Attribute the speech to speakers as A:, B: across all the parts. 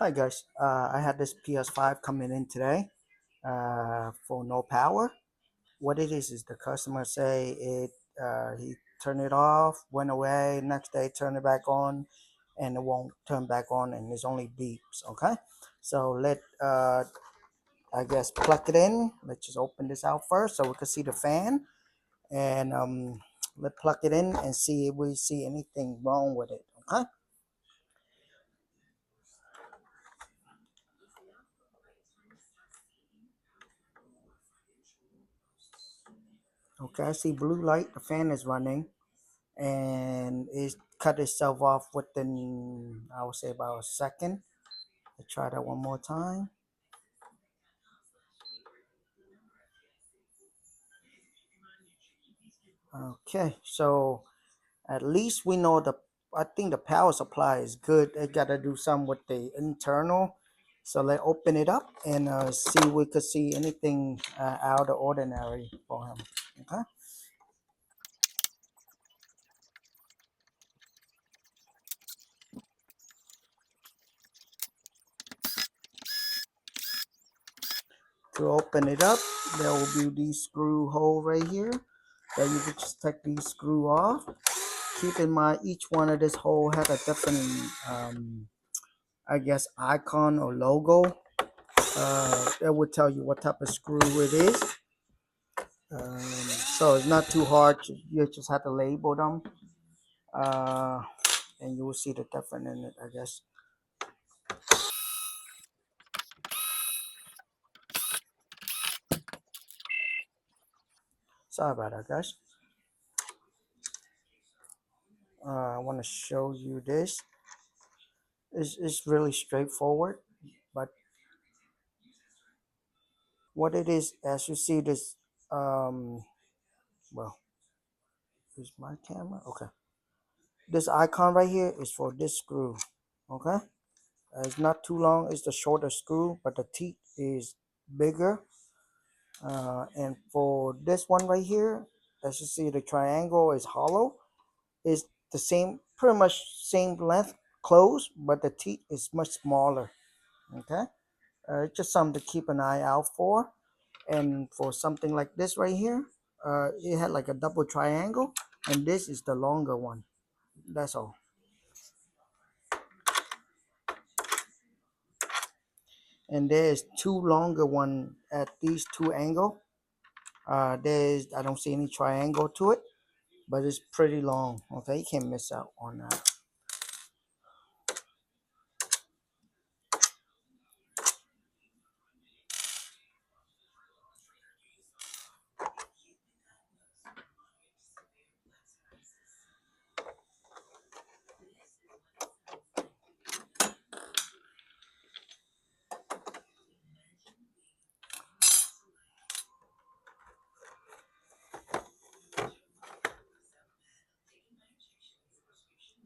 A: Hi guys, I had this PS5 coming in today for no power. What it is the customer say he turned it off, went away, next day turn it back on, and it won't turn back on, and it's only beeps. Okay, so let I guess plug it in. Let's just open this out first so we can see the fan, and let's plug it in and see if we see anything wrong with it. Okay. Okay, I see blue light. The fan is running, and it cut itself off within, I would say, about a second. Let's try that one more time. Okay, so at least we know I think the power supply is good. They gotta do some with the internal. So let's open it up and see if we could see anything out of the ordinary for him. Okay. To open it up, there will be these screw hole right here that you can just take these screw off. Keep in mind each one of this hole has a different I guess icon or logo. It will tell you what type of screw it is. So it's not too hard. You just have to label them, uh, and you will see the difference in it, I guess. Sorry about that, guys. I want to show you this. It's really straightforward, but what it is, as you see this, um, well, is my camera okay? This icon right here is for this screw. Okay. It's not too long. It's the shorter screw, but the teeth is bigger. And for this one right here, as you see, the triangle is hollow. It's the same, pretty much same length, close, but the teeth is much smaller. Okay. It's just something to keep an eye out for. And for something like this right here, it had like a double triangle, and this is the longer one. That's all. And there's two longer one at these two angle. There's I don't see any triangle to it, but it's pretty long. Okay, you can't miss out on that.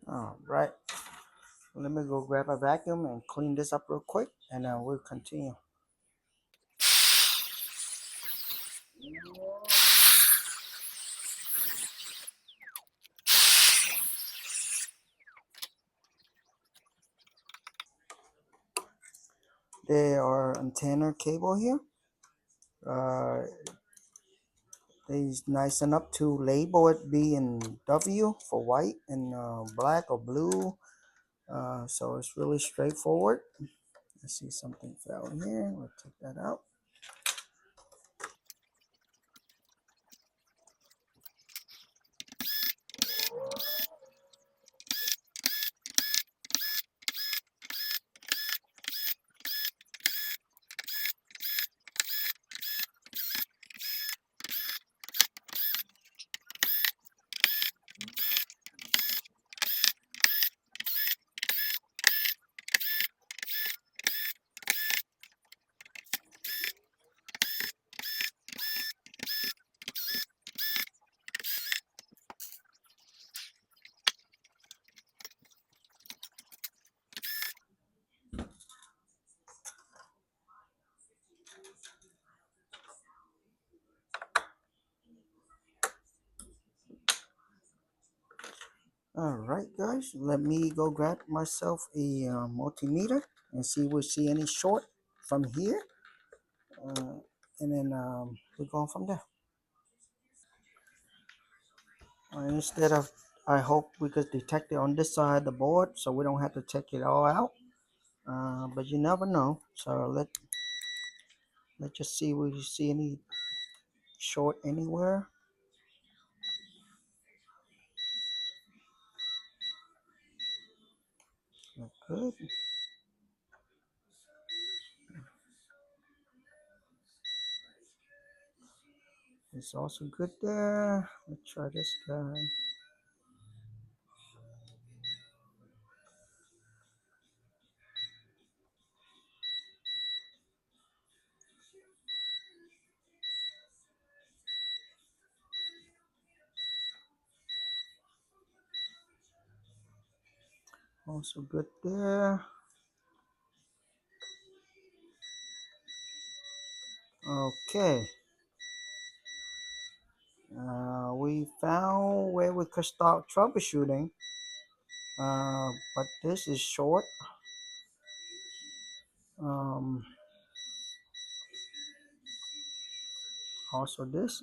A: All right, let me go grab a vacuum and clean this up real quick, and then we'll continue. There are antenna cable here. Uh, it's nice enough to label it B and W for white and black or blue. So it's really straightforward. I see something fell in here. We'll take that out. All right, guys, let me go grab myself a multimeter and see if we see any short from here, uh, and then we're going from there. Instead of, I hope we could detect it on this side of the board, so we don't have to check it all out. But you never know. So let's just see if we see any short anywhere. Good. It's also good there. Let's try this guy. Also good there. Okay. We found where we could start troubleshooting. But this is short. Um, Also this.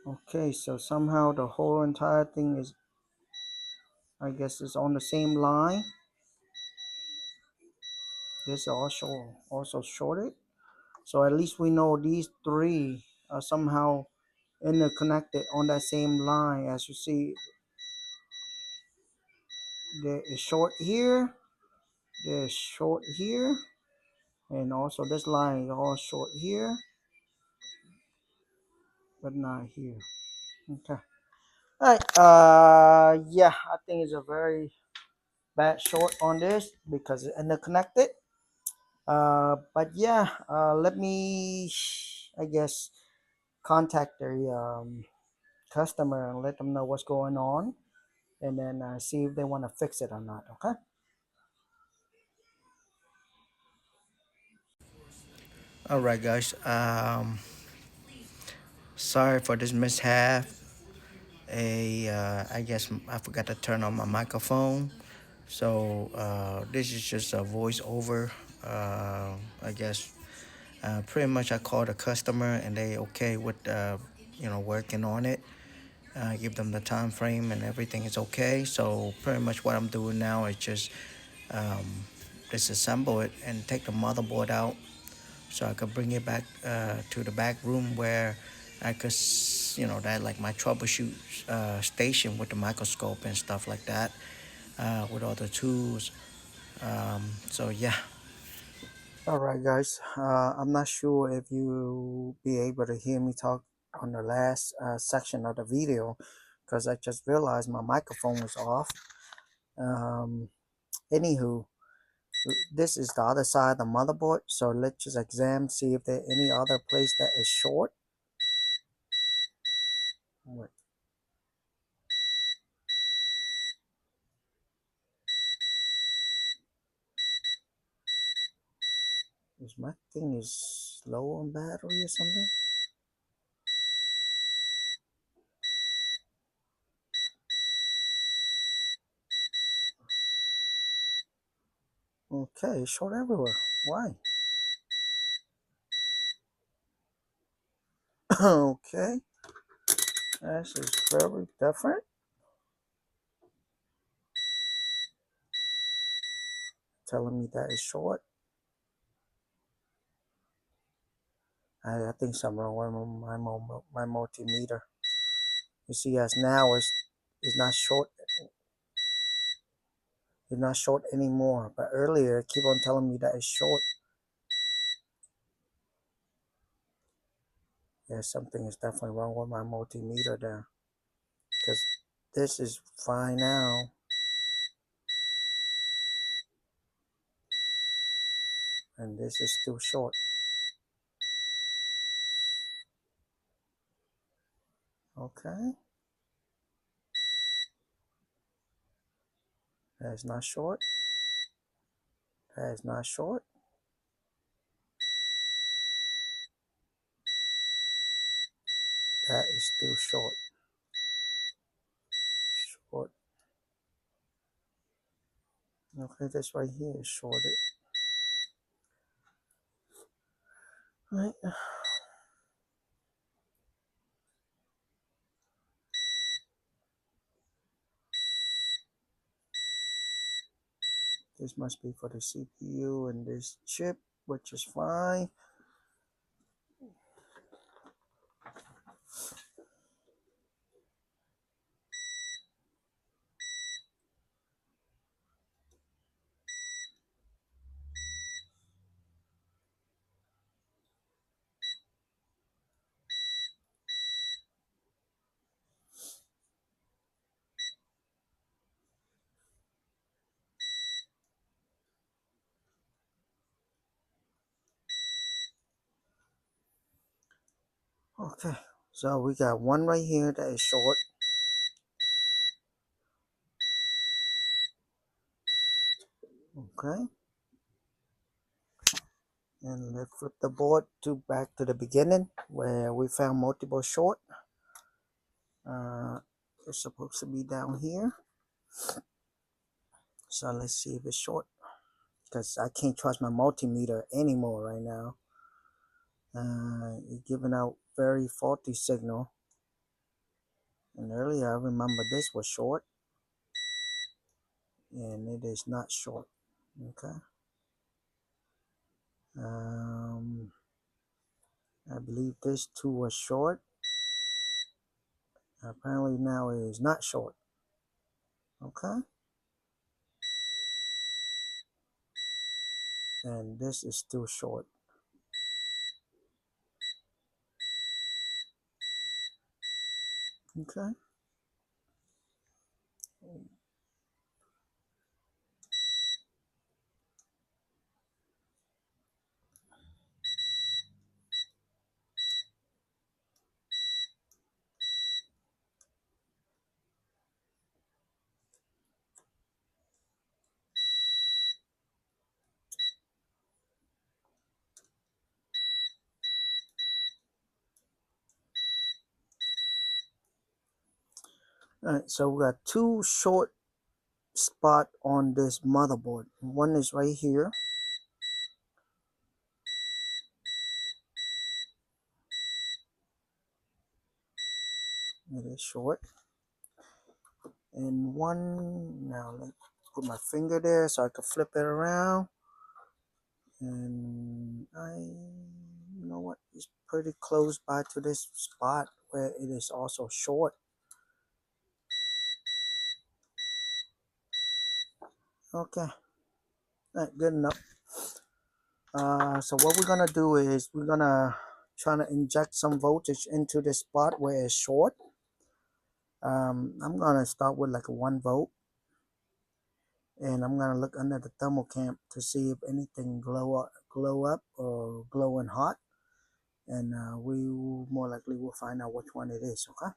A: Okay, so somehow the whole entire thing is, I guess, is on the same line. This also shorted. So at least we know these three are somehow interconnected on that same line. As you see, there is short here, there's short here, and also this line is all short here, but not here. Okay. All right. Yeah, I think it's a very bad short on this because it's interconnected. But yeah, let me, I guess, contact the customer and let them know what's going on, and then see if they want to fix it or not. Okay. All right, guys. Sorry for this mishap. I guess I forgot to turn on my microphone, so this is just a voiceover. I guess pretty much I called a customer and they okay with working on it. Give them the time frame and everything is okay. So pretty much what I'm doing now is just um, disassemble it and take the motherboard out so I could bring it back to the back room where I could, that like my troubleshoot station with the microscope and stuff like that, with all the tools. So yeah. All right, guys. I'm not sure if you be able to hear me talk on the last section of the video because I just realized my microphone was off. Um, Anywho, this is the other side of the motherboard, so let's just examine, see if there any other place that is short. Wait, is my thing is low on battery or something? Okay, it's short everywhere. Why? Okay, this is very different. Telling me that is short. I think something wrong with my multimeter. You see, as now it's not short. It's not short anymore. But earlier, it keep on telling me that it's short. Yeah, something is definitely wrong with my multimeter there. Because this is fine now, and this is still short. Okay, that is not short. That is not short. that is still short. Short. Okay, this right here is shorted. Right. This must be for the CPU and this chip, which is fine. Okay, so we got one right here that is short. Okay, and let's flip the board to back to the beginning where we found multiple short. It's supposed to be down here. So let's see if it's short, because I can't trust my multimeter anymore right now. It's giving out very faulty signal. And earlier I remember this was short, and it is not short. Okay. I believe this too was short. Apparently now it is not short. Okay. And this is still short. Okay. Alright, so we got two short spot on this motherboard. One is right here. It is short. And one, now let's put my finger there so I can flip it around. And you know what, it's pretty close by to this spot where it is also short. Okay, good enough. So what we're gonna do is we're gonna try to inject some voltage into the spot where it's short. I'm gonna start with like a 1 volt, and I'm gonna look under the thermal clamp to see if anything glow up or glowing hot, and we will more likely will find out which one it is. Okay.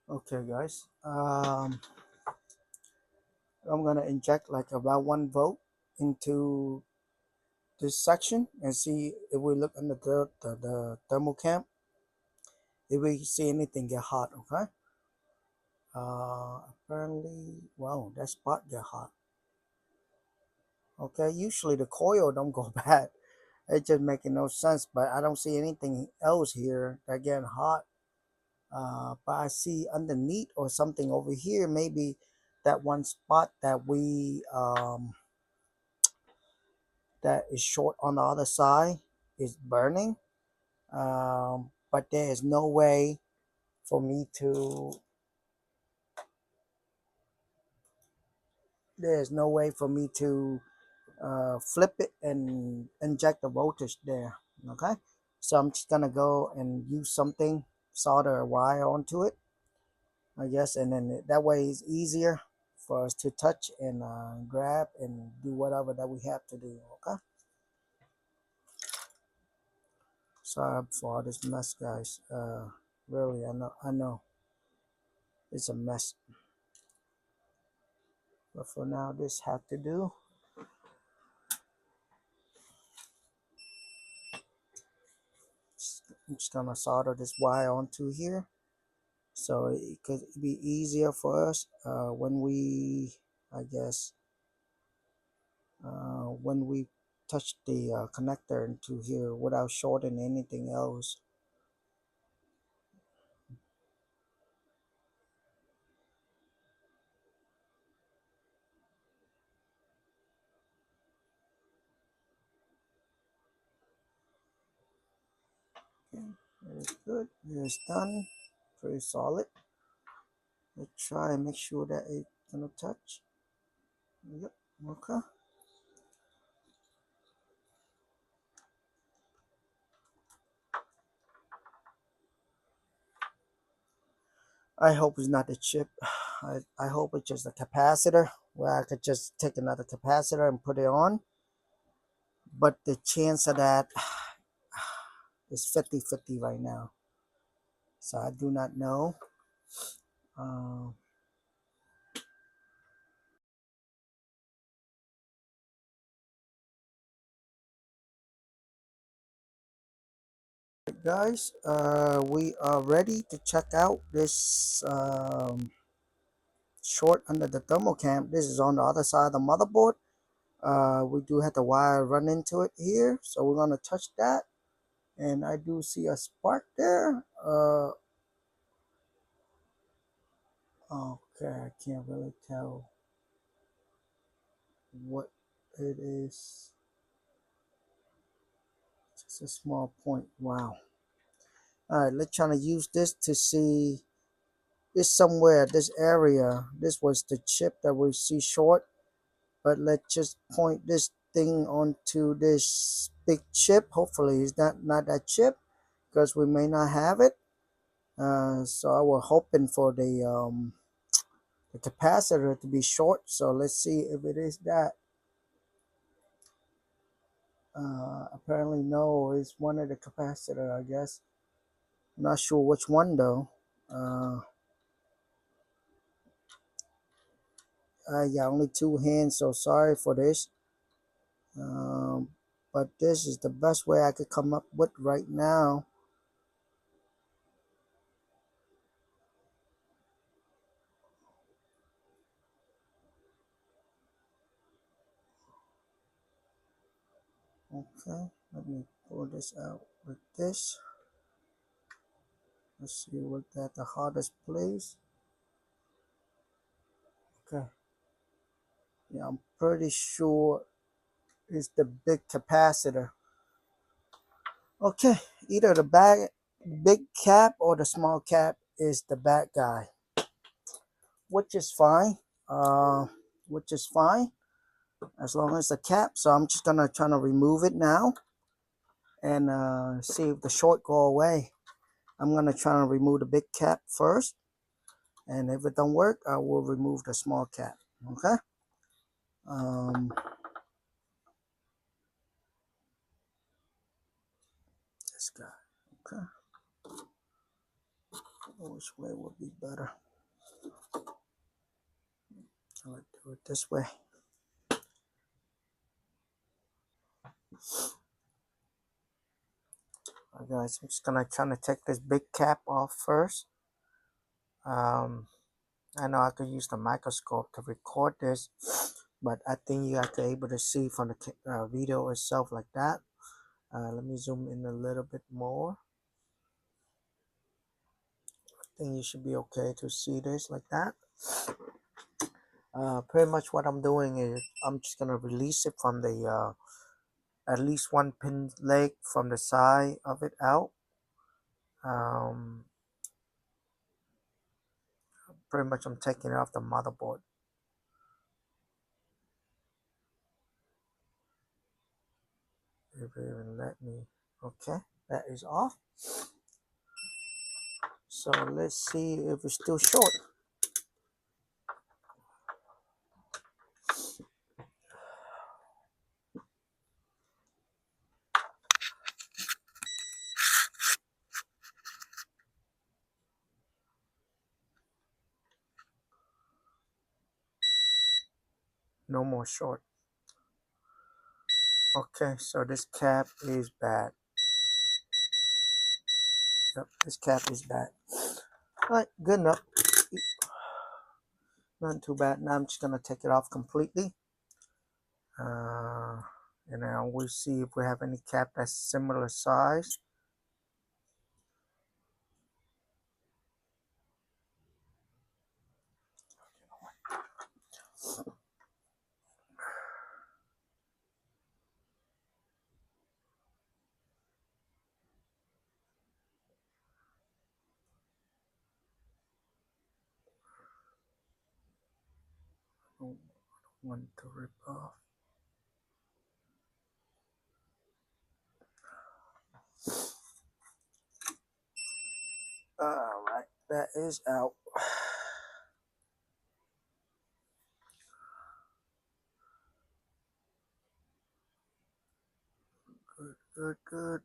A: Okay, guys. I'm gonna inject like about 1 volt into this section and see if we look under the thermal clamp if we see anything get hot. Okay. Apparently, wow, that spot get hot. Okay, usually the coil don't go bad. It's just making no sense, but I don't see anything else here that getting hot. But I see underneath or something over here, maybe that one spot that we that is short on the other side is burning. But there is no way for me to flip it and inject the voltage there. Okay, so I'm just gonna go and use something, solder a wire onto it, I guess, and then that way it's easier for us to touch and grab and do whatever that we have to do. Okay, sorry for all this mess, guys. Really, I know it's a mess, but for now this have to do. I'm just gonna solder this wire onto here, so it could be easier for us when we, I guess, when we touch the connector into here without shorting anything else. Okay, it's good. It's done. Pretty solid. Let's try and make sure that it's gonna touch. Yep. Okay. I hope it's not the chip. I hope it's just a capacitor where I could just take another capacitor and put it on. But the chance of that is 50-50 right now. So I do not know. Uh, guys, we are ready to check out this short under the thermal cam. This is on the other side of the motherboard. We do have the wire run into it here, so we're gonna touch that, and I do see a spark there. Okay, I can't really tell what it is. Just a small point. Wow. All right, let's try to use this to see this somewhere. This area. This was the chip that we see short, but let's just point this thing onto this big chip. Hopefully, it's not that chip because we may not have it. So I was hoping for the capacitor to be short. So let's see if it is that. Apparently no, it's one of the capacitor, I guess. Not sure which one though. Yeah, only two hands, so sorry for this. Um, but this is the best way I could come up with right now. Okay, let me pull this out with this. Let's see what that the hardest place. Okay, yeah, I'm pretty sure it's the big capacitor. Okay, either the big cap or the small cap is the bad guy, which is fine. Uh, which is fine as long as the cap. So I'm just gonna try to remove it now and see if the short go away. I'm gonna try to remove the big cap first, and if it don't work, I will remove the small cap. Okay. Um, this guy. Okay. Which way would be better? I would do it this way. Alright, guys, I'm just gonna try to take this big cap off first. Um, I know I could use the microscope to record this, but I think you have to able to see from the video itself like that. Let me zoom in a little bit more. I think you should be okay to see this like that. Pretty much what I'm doing is I'm just gonna release it from the at least one pin leg from the side of it out. Um, Pretty much I'm taking it off the motherboard. If it even let me. Okay, that is off. So let's see if it's still short. No more short. Okay, so this cap is bad. Yep, this cap is bad. Alright, good enough. Not too bad. Now I'm just gonna take it off completely. And then we'll see if we have any cap that's similar size. I don't want to rip off. Alright, that is out. Good, good, good.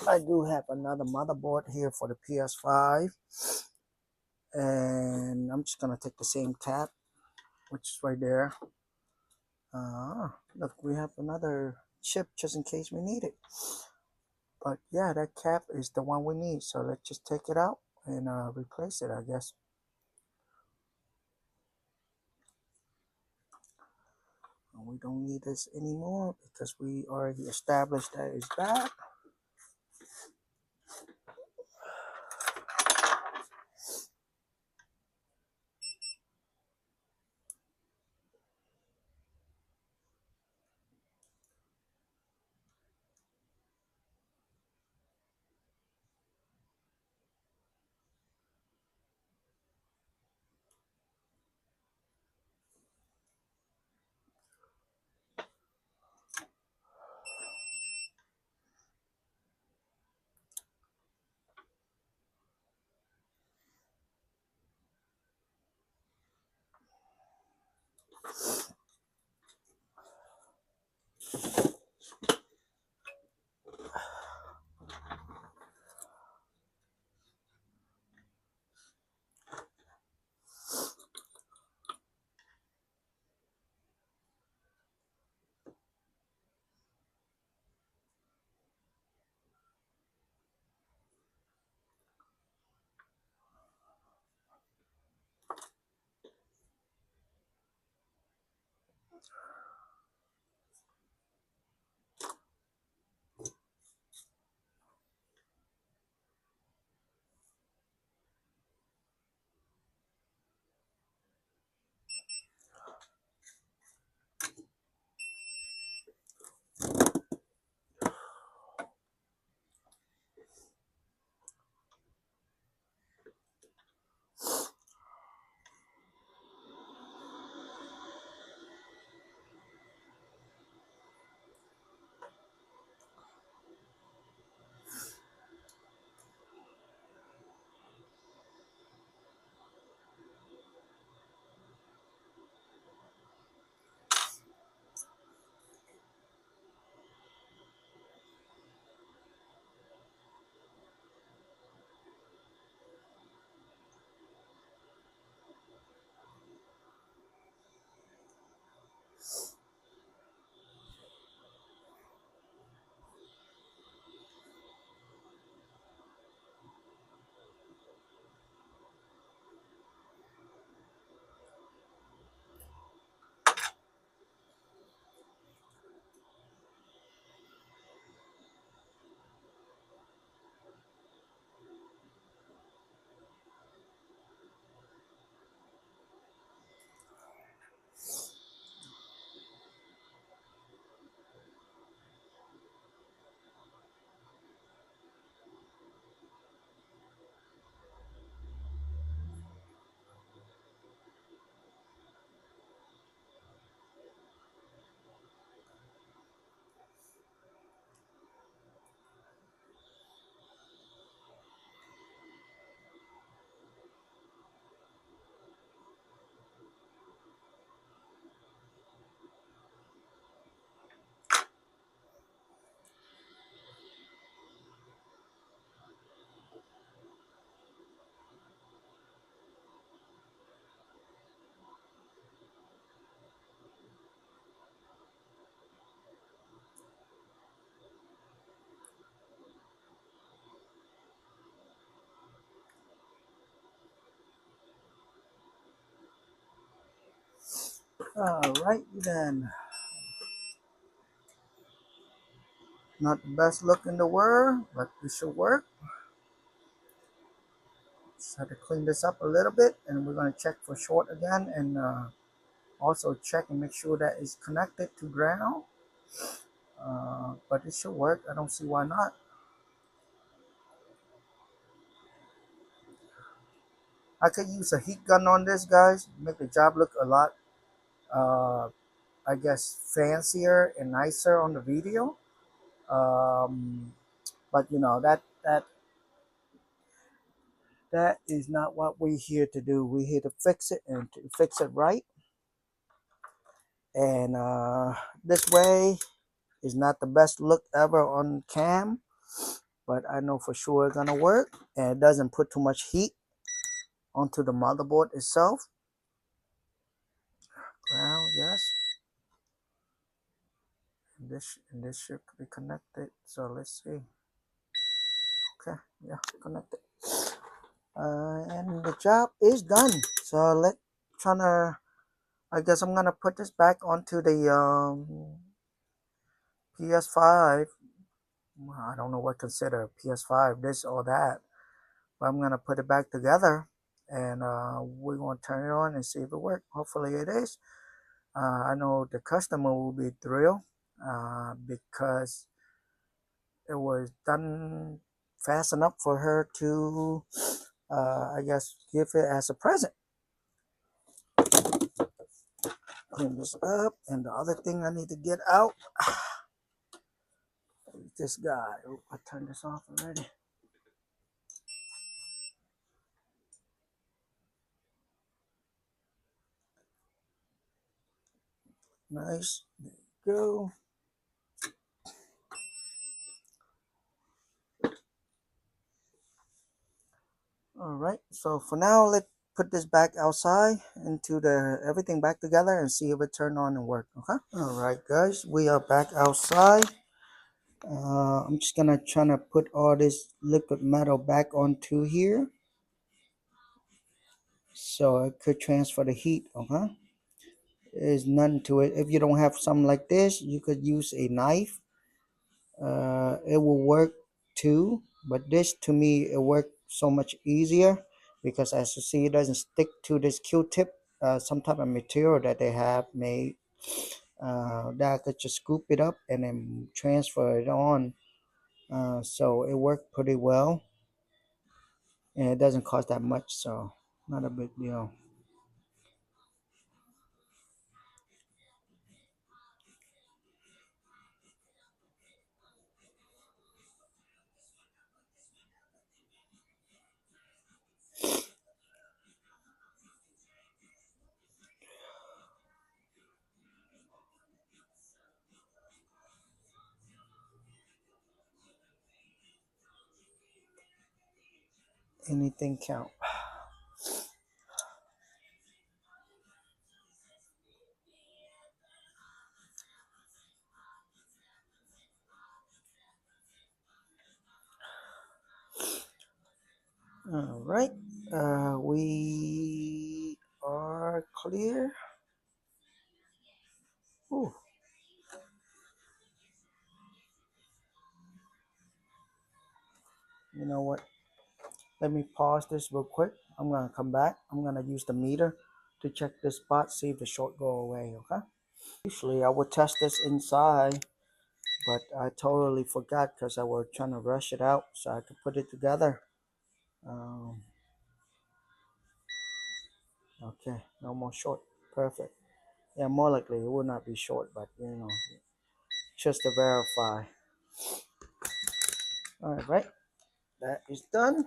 A: I do have another motherboard here for the PS5. And I'm just gonna take the same cap, which is right there. Look, we have another chip just in case we need it. But yeah, that cap is the one we need. So let's just take it out and replace it, I guess. And we don't need this anymore because we already established that it's bad. All right then. Not the best look in the world, but it should work. Just have to clean this up a little bit, and we're going to check for short again, and also check and make sure that it's connected to ground. But it should work. I don't see why not. I could use a heat gun on this, guys. Make the job look a lot, uh, I guess, fancier and nicer on the video. Um, but you know that is not what we're here to do. We're here to fix it and to fix it right. And this way is not the best look ever on cam, but I know for sure it's gonna work, and it doesn't put too much heat onto the motherboard itself. Ground, yes. And this should be connected. So let's see. Okay, yeah, connected. And the job is done. So I guess I'm gonna put this back onto the PS5. I don't know what consider PS5, this or that, but I'm gonna put it back together, and we're gonna turn it on and see if it works. Hopefully it is. I know the customer will be thrilled because it was done fast enough for her to, I guess, give it as a present. Clean this up, and the other thing I need to get out is this guy. Oh, I turned this off already. Nice. There you go. All right. So for now, let's put this back outside into the everything back together and see if it turned on and work. Okay. All right, guys. We are back outside. I'm just gonna try to put all this liquid metal back onto here, so it could transfer the heat. Okay. There's nothing to it. If you don't have something like this, you could use a knife. It will work too, but this to me it worked so much easier because as you see it doesn't stick to this q-tip, some type of material that they have made, that I could just scoop it up and then transfer it on. So it worked pretty well, and it doesn't cost that much, so not a big deal. Anything count. All right, we are clear. Ooh. You know what? Let me pause this real quick. I'm gonna come back. I'm gonna use the meter to check this spot, see if the short go away, okay? Usually I would test this inside, but I totally forgot because I was trying to rush it out so I could put it together. Um, okay, no more short. Perfect. Yeah, more likely it will not be short, but you know, just to verify. All right, that is done.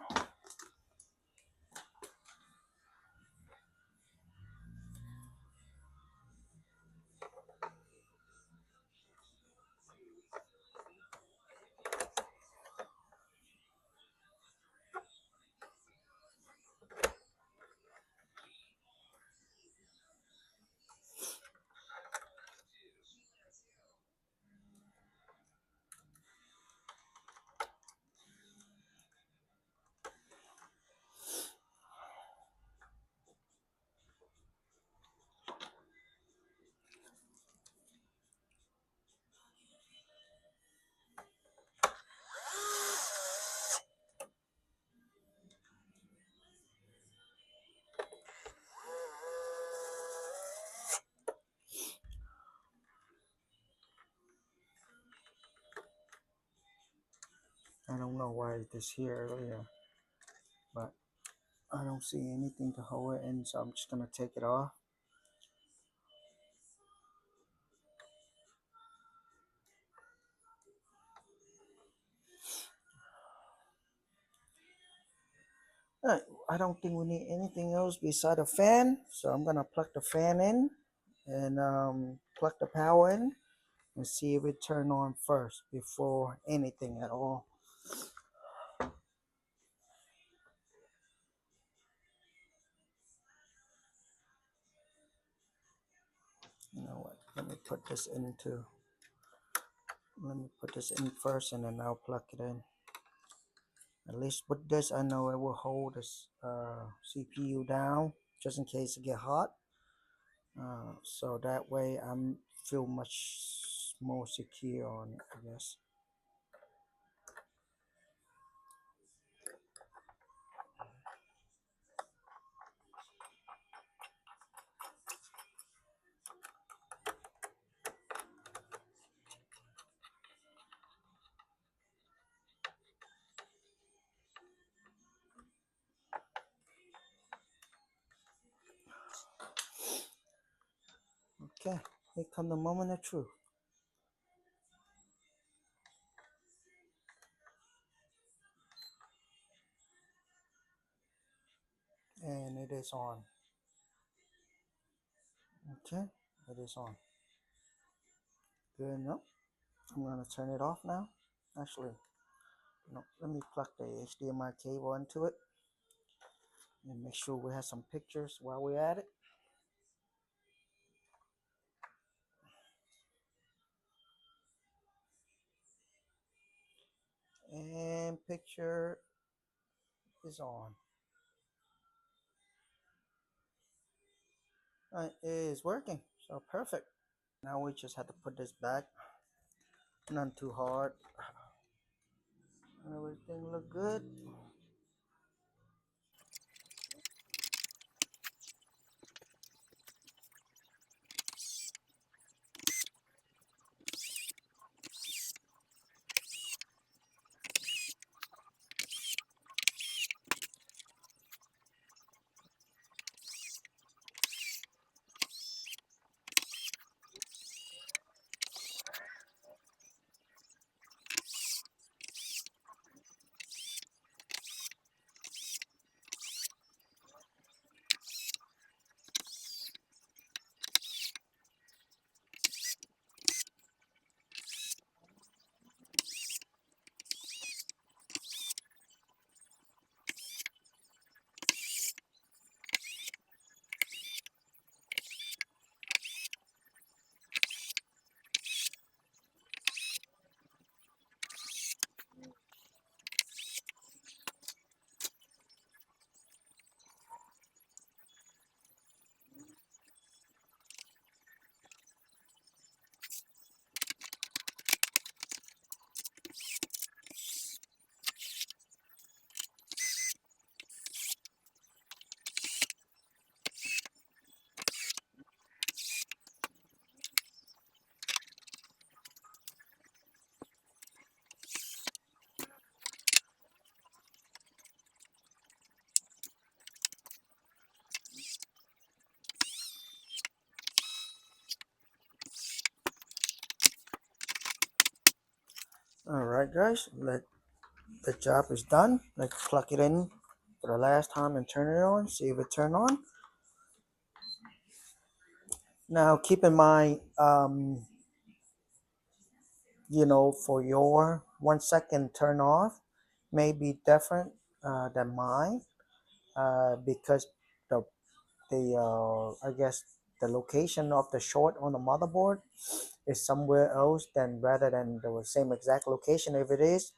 A: know why this here earlier, but I don't see anything to hold it in, so I'm just gonna take it off. Alright, I don't think we need anything else beside a fan, so I'm gonna plug the fan in and plug the power in and see if it turn on first before anything at all. You know what? Let me put this in first, and then I'll plug it in. At least with this, I know it will hold this CPU down just in case it get hot. So that way I'm feel much more secure on it, I guess. Okay, here come the moment of truth. And it is on. Okay, it is on. Good enough. I'm gonna turn it off now. Actually, no, let me plug the HDMI cable into it and make sure we have some pictures while we're at it. And picture is on. It is working, so perfect. Now we just have to put this back. None too hard. Everything look good. All right, guys. The job is done. Let's plug it in for the last time and turn it on. See if it turn on. Now, keep in mind, for your 1 second turn off may be different than mine because the I guess the location of the short on the motherboard is somewhere else than rather than the same exact location. If it is,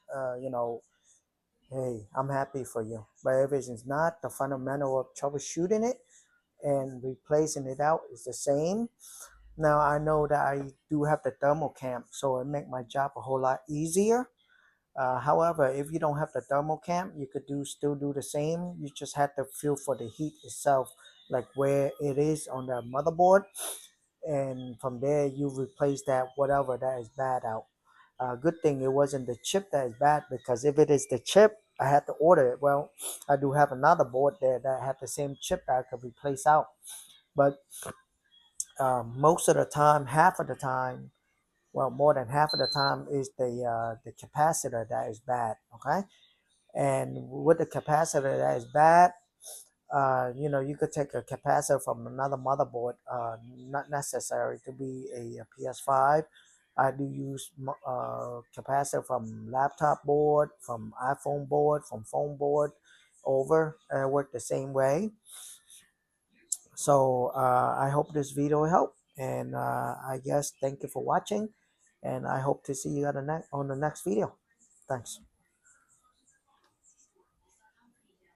A: hey, I'm happy for you. But if it's not, the fundamental of troubleshooting it and replacing it out is the same. Now I know that I do have the thermal cam, so it make my job a whole lot easier. However, if you don't have the thermal cam, you could still do the same. You just have to feel for the heat itself, like where it is on the motherboard, and from there you replace that whatever that is bad out. Good thing it wasn't the chip that is bad, because if it is the chip, I had to order it. Well, I do have another board there that had the same chip that I could replace out. But most of the time, half of the time, well, more than half of the time is the capacitor that is bad. Okay, and with the capacitor that is bad, you could take a capacitor from another motherboard, not necessary to be a PS5. I do use capacitor from laptop board, from iPhone board, from phone board, over, work the same way. So I hope this video helped, and I guess thank you for watching, and I hope to see you on the next video. Thanks.